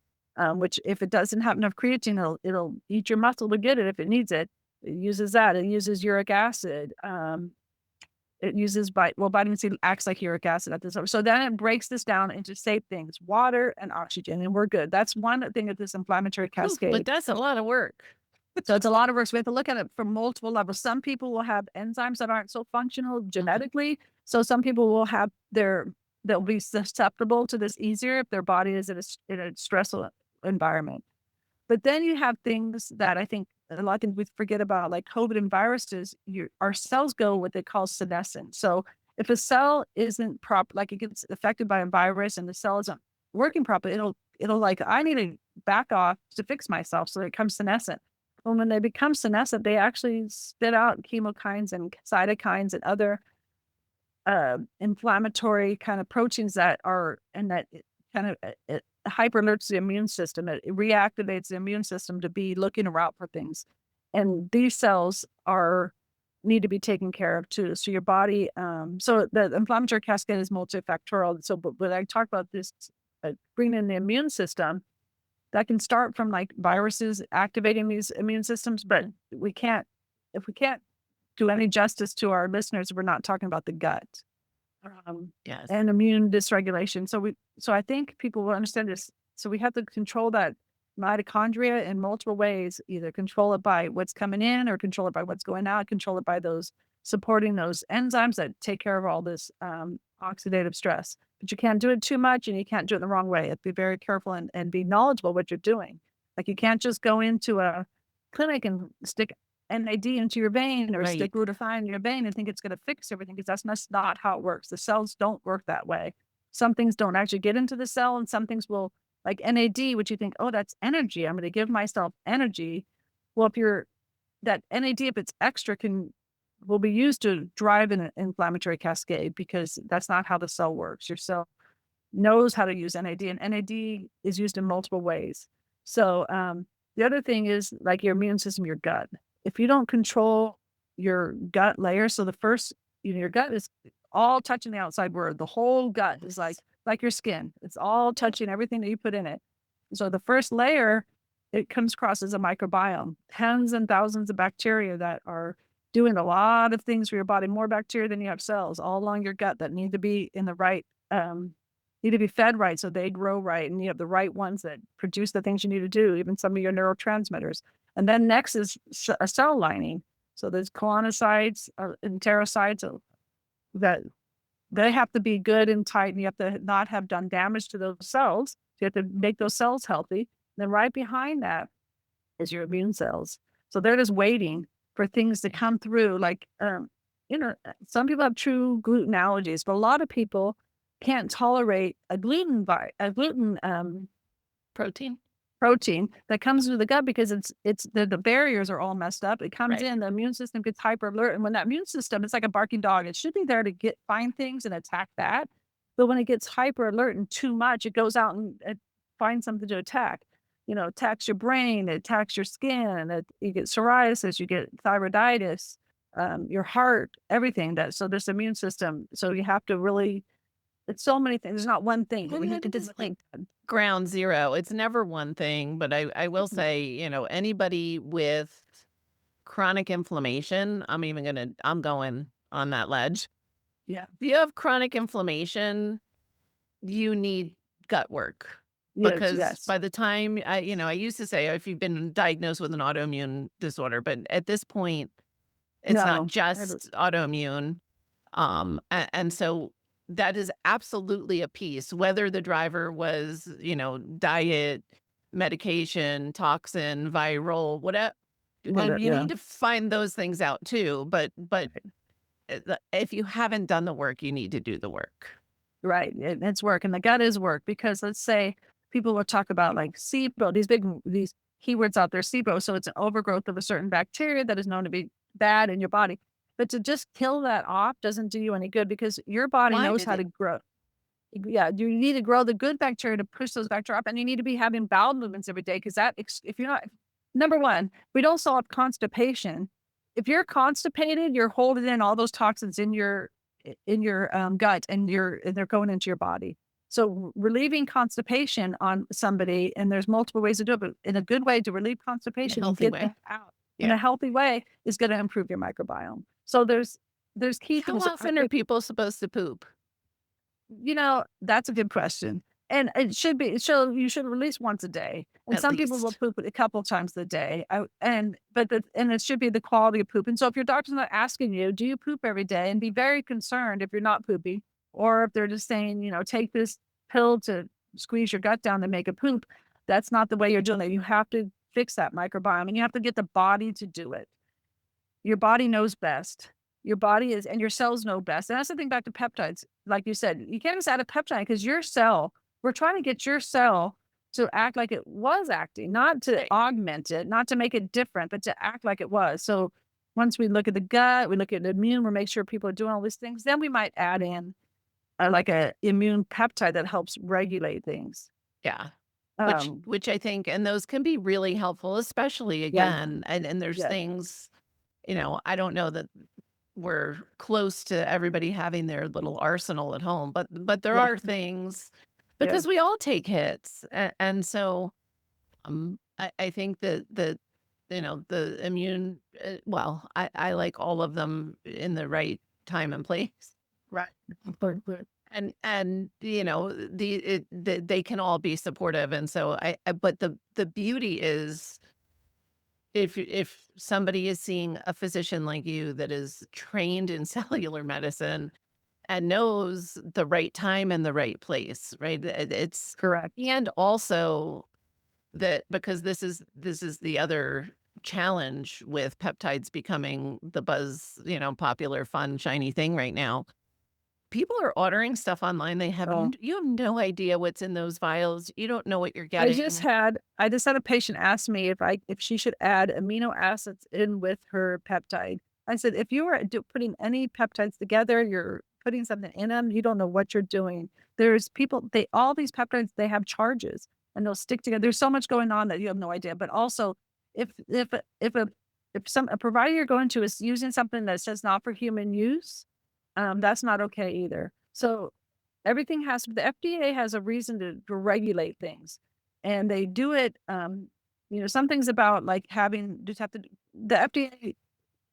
which if it doesn't have enough creatine, it'll eat your muscle to get it if it needs it. It uses that. It uses uric acid. It uses vitamin C acts like uric acid at this. So then it breaks this down into safe things, water and oxygen, and we're good. That's one thing of this inflammatory cascade. But that's a lot of work. So it's a lot of work. So we have to look at it from multiple levels. Some people will have enzymes that aren't so functional genetically. So some people will have they'll be susceptible to this easier if their body is in a stressful environment. But then you have things that I think a lot of things we forget about, like COVID and viruses. Our cells go what they call senescent. So if a cell isn't like it gets affected by a virus and the cell isn't working properly, it'll like, I need to back off to fix myself, so it becomes senescent. And when they become senescent, they actually spit out chemokines and cytokines and other inflammatory kind of proteins that hyper alerts the immune system. It reactivates the immune system to be looking around for things. And these cells need to be taken care of too. So your body, so the inflammatory cascade is multifactorial. So, but when I talk about this, bringing in the immune system, that can start from like viruses activating these immune systems, but if we can't do any justice to our listeners, we're not talking about the gut, Yes. and immune dysregulation. So I think people will understand this. So we have to control that mitochondria in multiple ways, either control it by what's coming in or control it by what's going out, control it by those supporting those enzymes that take care of all this oxidative stress. But you can't do it too much and you can't do it the wrong way. You have to be very careful and be knowledgeable what you're doing. Like you can't just go into a clinic and stick NAD into your vein or Right. stick glutathione in your vein and think it's going to fix everything, because that's not how it works. The cells don't work that way. Some things don't actually get into the cell, and some things will, like NAD, which you think, oh, that's energy. I'm going to give myself energy. Well, that NAD, if it's extra, will be used to drive an inflammatory cascade, because that's not how the cell works. Your cell knows how to use NAD, and NAD is used in multiple ways. So the other thing is like your immune system, your gut. If you don't control your gut layer, so the first, your gut is all touching the outside world. The whole gut is like your skin. It's all touching everything that you put in it. So the first layer, it comes across as a microbiome, tens and thousands of bacteria that are doing a lot of things for your body, more bacteria than you have cells all along your gut that need to be in the right, need to be fed right so they grow right. And you have the right ones that produce the things you need to do, even some of your neurotransmitters. And then next is a cell lining. So there's colonocytes, enterocytes that they have to be good and tight, and you have to not have done damage to those cells. So you have to make those cells healthy. Then right behind that is your immune cells. So they're just waiting for things to come through. Like, some people have true gluten allergies, but a lot of people can't tolerate a gluten Protein. protein that comes through the gut, because the barriers are all messed up. It comes Right. in, the immune system gets hyper alert. And when that immune system, it's like a barking dog. It should be there to find things and attack that. But when it gets hyper alert and too much, it goes out and it finds something to attack. Attacks your brain, it attacks your skin, you get psoriasis, you get thyroiditis, your heart, everything. So this immune system, so you have to really, it's so many things. There's not one thing. And We have to it is just like think. ground zero. It's never one thing, but I will say, anybody with chronic inflammation, I'm going on that ledge. Yeah. If you have chronic inflammation, you need gut work. Yes, Because yes. by the time I used to say if you've been diagnosed with an autoimmune disorder, but at this point, it's not No. just autoimmune. And so that is absolutely a piece, whether the driver was, diet, medication, toxin, viral, whatever. And you Yeah. need to find those things out too. But if you haven't done the work, you need to do the work. Right. It's work. And the gut is work, because let's say people will talk about like SIBO, these keywords out there, SIBO. So it's an overgrowth of a certain bacteria that is known to be bad in your body. But to just kill that off doesn't do you any good, because your body Why knows did how it- to grow. Yeah, you need to grow the good bacteria to push those bacteria up, and you need to be having bowel movements every day, because if you're not, number one, we don't solve constipation. If you're constipated, you're holding in all those toxins in your gut, and they're going into your body. So relieving constipation on somebody, and there's multiple ways to do it, but in a good way to relieve constipation and healthy get way. that out in Yeah. a healthy way is going to improve your microbiome. So there's key How things. often are people supposed to poop? That's a good question. And it should be, so you should release once a day. And At some people will least. poop a couple times a day. And it should be the quality of poop. And so if your doctor's not asking you, do you poop every day? And be very concerned if you're not pooping, or if they're just saying, take this pill to squeeze your gut down to make a poop. That's not the way you're doing it. You have to fix that microbiome, and you have to get the body to do it. Your body knows best. Your body and your cells know best. And that's the thing back to peptides. Like you said, you can't just add a peptide, because we're trying to get your cell to act like it was acting, not to Right. augment it, not to make it different, but to act like it was. So once we look at the gut, we look at the immune, we make sure people are doing all these things, then we might add in like a immune peptide that helps regulate things. Yeah. Which Um, which I think and those can be really helpful, especially yeah, again, and there's yeah, things, I don't know that we're close to everybody having their little arsenal at home, but there yeah, are things yeah. because we all take hits. And so I think that the immune well, I like all of them in the right time and place. Right. But And they can all be supportive, and so but the beauty is if somebody is seeing a physician like you that is trained in cellular medicine and knows the right time and the right place, right? It's correct. and also that because this is the other challenge with peptides becoming the buzz, popular, fun, shiny thing right now. People are ordering stuff online, they have Oh, you have no idea what's in those vials, you don't know what you're getting. I just had a patient ask me if she should add amino acids in with her peptide. I said, if you are putting any peptides together, you're putting something in them, you don't know what you're doing. There's people, all these peptides, they have charges and they'll stick together. There's so much going on that you have no idea. But also, if a a provider you're going to is using something that says not for human use, that's not okay either. So everything the FDA has a reason to regulate things, and they do it. Some things about like having just have to the FDA.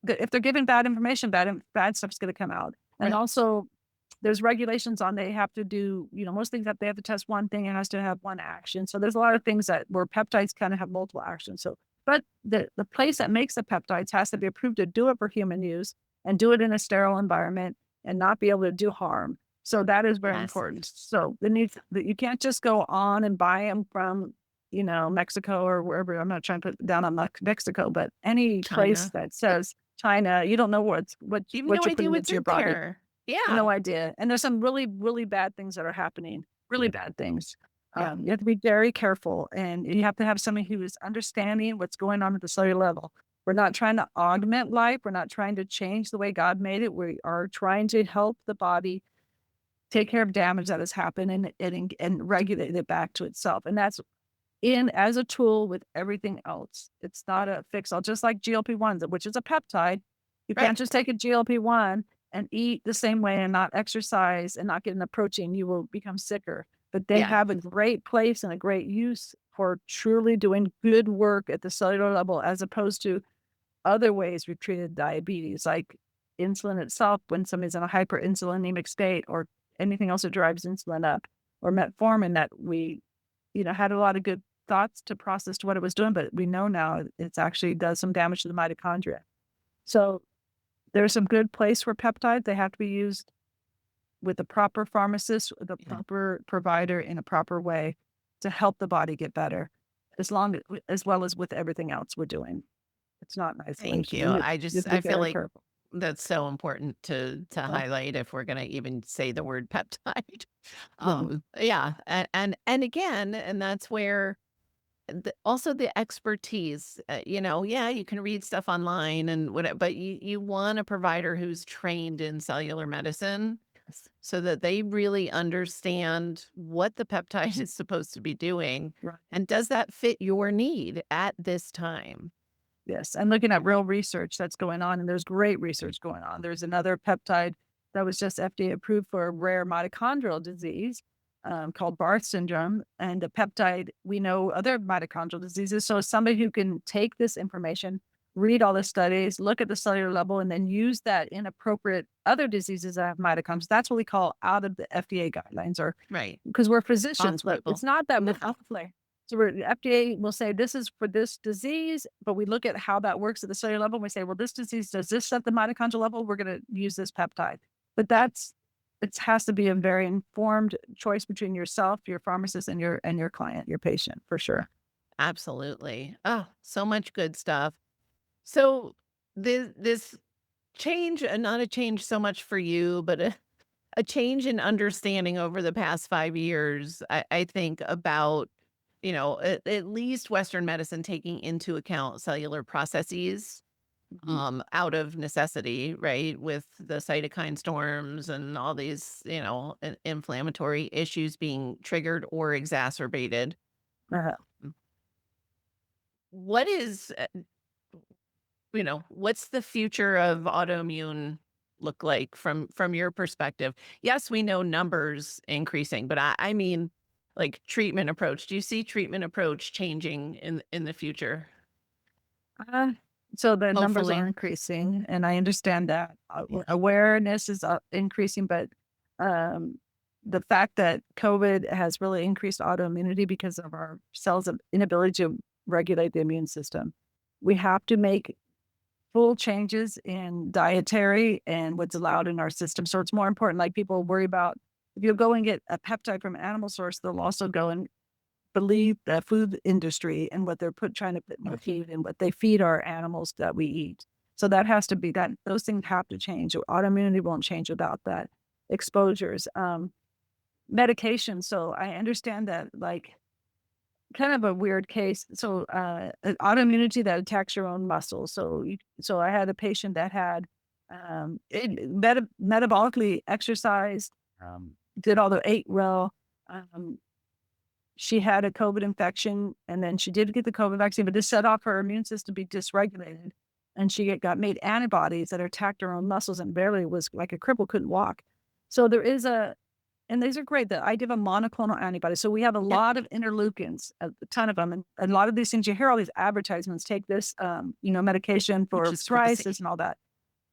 If they're giving bad information, bad stuff's going to come out, and Right. also there's regulations on they have to do. Most things that they have to test one thing, it has to have one action. So there's a lot of things that where peptides kind of have multiple actions. So, but the place that makes the peptides has to be approved to do it for human use and do it in a sterile environment and not be able to do harm. So that is very Yes. important. So you can't just go on and buy them from, Mexico or wherever. I'm not trying to put down on Mexico, but any place China. that says China, you don't know what You have no what you're idea putting what's into in your body. there. Yeah. No idea. And there's some really, really bad things that are happening. Really bad things. Yeah. You have to be very careful, and you have to have somebody who is understanding what's going on at the cellular level. We're not trying to augment life. We're not trying to change the way God made it. We are trying to help the body take care of damage that has happened and regulate it back to itself. And that's in as a tool with everything else. It's not a fix all, just like GLP-1s, which is a peptide. You Right. can't just take a GLP-1 and eat the same way and not exercise and not get enough protein. You will become sicker. But they Yeah. have a great place and a great use for truly doing good work at the cellular level, as opposed to other ways we've treated diabetes, like insulin itself when somebody's in a hyperinsulinemic state or anything else that drives insulin up, or metformin that we, had a lot of good thoughts to process to what it was doing, but we know now it's actually does some damage to the mitochondria. So there's some good place for peptides. They have to be used with the proper pharmacist, the Yeah. proper provider in a proper way to help the body get better, as well as with everything else we're doing. It's not in Thank isolation. you. You have to be I feel very like careful. that's so important to Uh, highlight if we're gonna even say the word peptide. yeah, Yeah, and again, and that's where also the expertise, yeah, you can read stuff online and whatever, but you want a provider who's trained in cellular medicine so that they really understand what the peptide is supposed to be doing, right. and does that fit your need at this time? Yes, and looking at real research that's going on, and there's great research going on. There's another peptide that was just FDA approved for a rare mitochondrial disease called Barth syndrome, and the peptide we know other mitochondrial diseases. So somebody who can take this information, read all the studies, look at the cellular level, and then use that in appropriate other diseases that have mitochondria. That's what we call out of the FDA guidelines, or Right. because we're physicians, but Off-label. it's not that we're off-label. So the FDA will say this is for this disease, but we look at how that works at the cellular level. And we say, well, this disease does this at the mitochondrial level. We're going to use this peptide. But it has to be a very informed choice between yourself, your pharmacist, and your client, your patient, for sure. Absolutely. Oh, so much good stuff. So this change, not a change so much for you, but a change in understanding over the past 5 years, I think about, at least Western medicine taking into account cellular processes Mhm. out of necessity, right? With the cytokine storms and all these, inflammatory issues being triggered or exacerbated. Uh, Mm. What is, what's the future of autoimmune look like from your perspective? Yes, we know numbers increasing, but I mean like treatment approach. Do you see treatment approach changing in the future? uh, so the numbers are Hopefully. increasing, and I understand that Yeah. awareness is increasing, but um, the fact that COVID has really increased autoimmunity because of our cells' inability to regulate the immune system. We have to make full changes in dietary and what's allowed in our system. So it's more important. Like people worry about if you go and get a peptide from an animal source, they'll also go and believe the food industry and what they're trying to put in our feed and what they feed our animals that we eat. So that has to be that those things have to change. Autoimmunity won't change without that. Exposures, medication. So I understand that like kind of a weird case. So an autoimmunity that attacks your own muscles. So I had a patient that had metabolically exercised, did all the ate well. Um, she had a COVID infection, and then she did get the COVID vaccine, but this set off her immune system to be dysregulated. And she got made antibodies that attacked her own muscles and barely was like a cripple, couldn't walk. So there is and these are great, the idea of a monoclonal antibody. So we have a Yeah. lot of interleukins, a ton of them. And a lot of these things, you hear all these advertisements, take this, medication for Which is crazy. psoriasis and all that,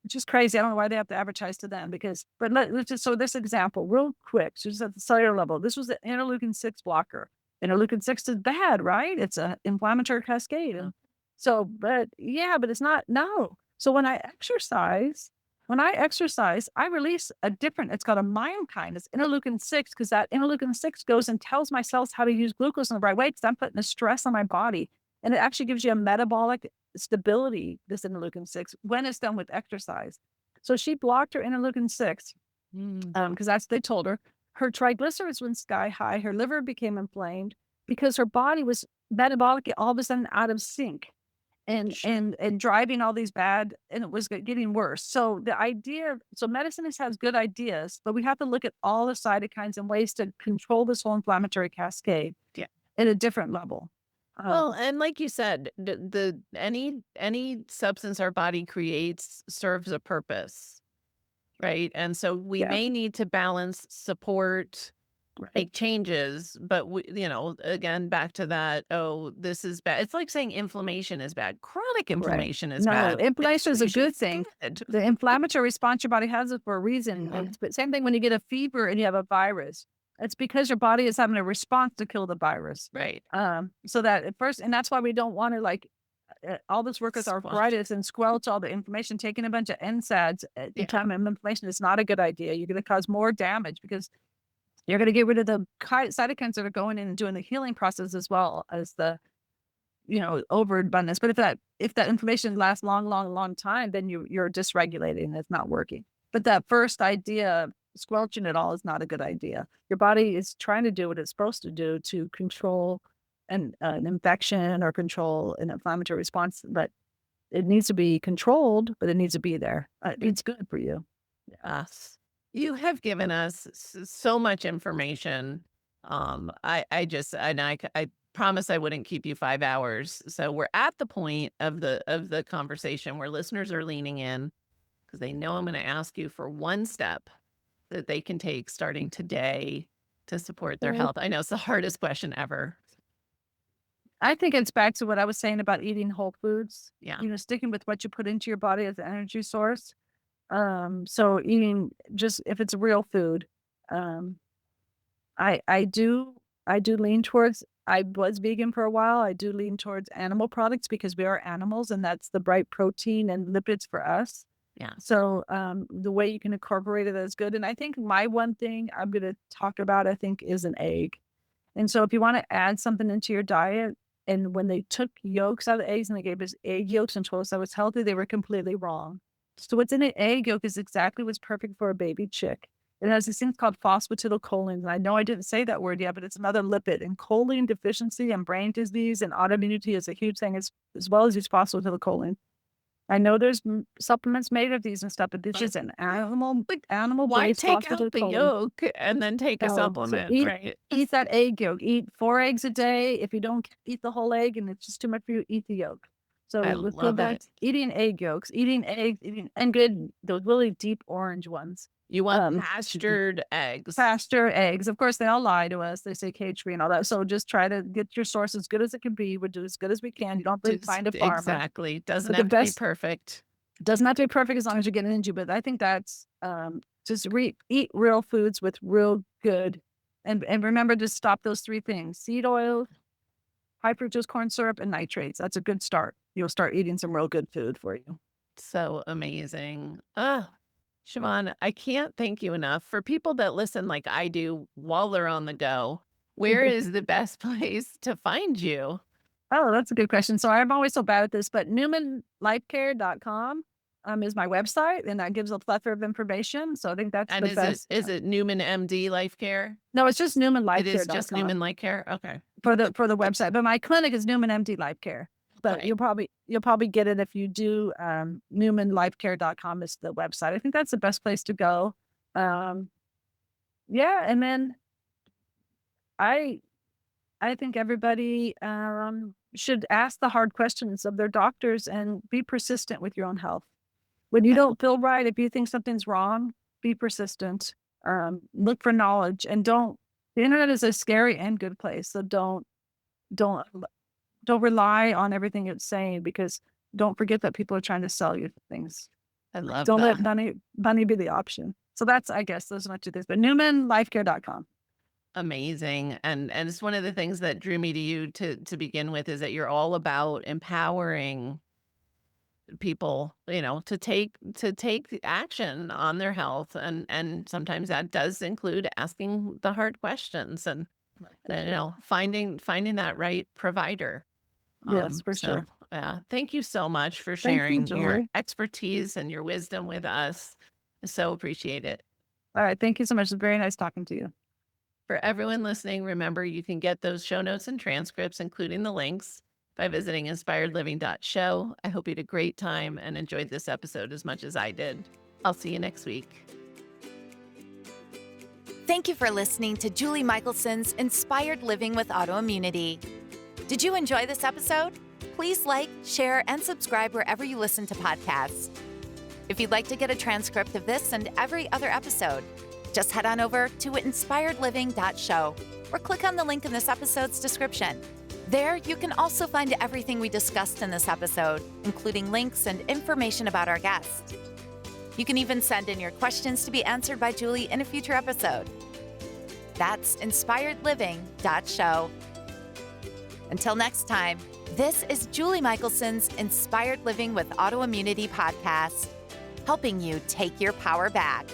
which is crazy. I don't know why they have to advertise to them but let's just, so this example real quick, so just at the cellular level, this was the interleukin 6 blocker. Interleukin 6 is bad, right? It's an inflammatory cascade. And so, but yeah, but it's not, no. So when I exercise, I release a different, it's called a myokine. It's interleukin 6 because that interleukin 6 goes and tells my cells how to use glucose in the right way because I'm putting a stress on my body. And it actually gives you a metabolic stability, this interleukin 6, when it's done with exercise. So she blocked her interleukin 6 because that's they told her. Her triglycerides went sky high. Her liver became inflamed because her body was metabolically all of a sudden out of sync and driving all these bad, and it was getting worse. So the idea, so medicine has good ideas, but we have to look at all the cytokines and ways to control this whole inflammatory cascade Yeah. at a different level. Well, and like you said, any substance our body creates serves a purpose, right? And so we Yeah, may need to balance support, right. make changes, but again, back to that, oh, this is bad. It's like saying inflammation is bad. Chronic Right. inflammation is No, bad. inflammation is a Inflammation good is thing. good. The inflammatory response your body has it for a reason. Yeah. But same thing when you get a fever and you have a virus. It's because your body is having a response to kill the virus. Right. So that at first, and that's why we don't want to like all this work with Squash. arthritis and squelch all the inflammation. Taking a bunch of NSAIDs at the Yeah. time of inflammation is not a good idea. You're going to cause more damage because you're going to get rid of the cytokines that are going in and doing the healing process as well as the overabundance. But if that inflammation lasts long time, then you're dysregulating and it's not working. But that first idea of squelching it all is not a good idea. Your body is trying to do what it's supposed to do to control an infection or control an inflammatory response, but it needs to be controlled, but it needs to be there. It's good for you. Us. You have given us so much information. I promise I wouldn't keep you 5 hours. So we're at the point of the conversation where listeners are leaning in because they know I'm going to ask you for one step that they can take starting today to support their Okay. health. I know it's the hardest question ever. I think it's back to what I was saying about eating whole foods. Yeah. Sticking with what you put into your body as an energy source. So eating just if it's real food. Um, I do lean towards. I was vegan for a while. I do lean towards animal products because we are animals, and that's the bright protein and lipids for us. Yeah. So the way you can incorporate it is good. And I think my one thing I'm going to talk about, I think, is an egg. And so if you want to add something into your diet, and when they took yolks out of the eggs and they gave us egg yolks and told us that was healthy, they were completely wrong. So what's in an egg yolk is exactly what's perfect for a baby chick. It has these things called phosphatidylcholine. And I know I didn't say that word yet, but it's another lipid. And choline deficiency and brain disease and autoimmunity is a huge thing as well as these phosphatidylcholine. I know there's supplements made of these and stuff, but this is an animal Why based take out the phosphatidylcholine. yolk and then take a So supplement, eat right? eat that egg yolk. Eat 4 eggs a day. If you don't eat the whole egg and it's just too much for you, eat the yolk. So I let's go love back it. to eating egg yolks, eating eggs, and good those really deep orange ones. You want Um, pastured eggs. Pasture eggs. Of course, they all lie to us. They say cage free and all that. So just try to get your source as good as it can be. We'll do as good as we can. You don't have to find a farmer. Exactly. Doesn't But the have to be best perfect. doesn't have to be perfect as long as you're getting into. But I think that's just eat real foods with real good, and remember to stop those 3 things: seed oil, high fructose corn syrup, and nitrates. That's a good start. You'll start eating some real good food for you. So amazing. Siobhan, I can't thank you enough. For people that listen like I do while they're on the go, where is the best place to find you? Oh, that's a good question. So I'm always so bad at this, but newmanlifecare.com is my website, and that gives a plethora of information. So I think that's And the best. is it Newman MD Life Care? No, it's just It is just newmanlifecare.com Newman Life Care? Okay. for the website. But my clinic is Newman MD Life Care. But Okay. you'll probably get it if you do newmanlifecare.com is the website. I think that's the best place to go. Yeah, and then I I think everybody should ask the hard questions of their doctors and be persistent with your own health. When you don't feel right, if you think something's wrong, be persistent. Look for knowledge and don't. The internet is a scary and good place, so don't don't rely on everything it's saying because don't forget that people are trying to sell you things. I love Don't let that. money be the option. So that's I guess those are my 2 things. But newmanlifecare.com. Amazing. And it's one of the things that drew me to you to begin with is that you're all about empowering people, to take the action on their health. And sometimes that does include asking the hard questions and finding that right provider. Yes, for So sure. yeah, thank you so much for Thank you, sharing your Julie. expertise and your wisdom with us. I so appreciate it. All right. Thank you so much. It's very nice talking to you. For everyone listening, remember you can get those show notes and transcripts, including the links, by visiting inspiredliving.show. I hope you had a great time and enjoyed this episode as much as I did. I'll see you next week. Thank you for listening to Julie Michelson's Inspired Living with Autoimmunity. Did you enjoy this episode? Please like, share, and subscribe wherever you listen to podcasts. If you'd like to get a transcript of this and every other episode, just head on over to inspiredliving.show or click on the link in this episode's description. There, you can also find everything we discussed in this episode, including links and information about our guest. You can even send in your questions to be answered by Julie in a future episode. That's inspiredliving.show. Until next time, this is Julie Michelson's Inspired Living with Autoimmunity podcast, helping you take your power back.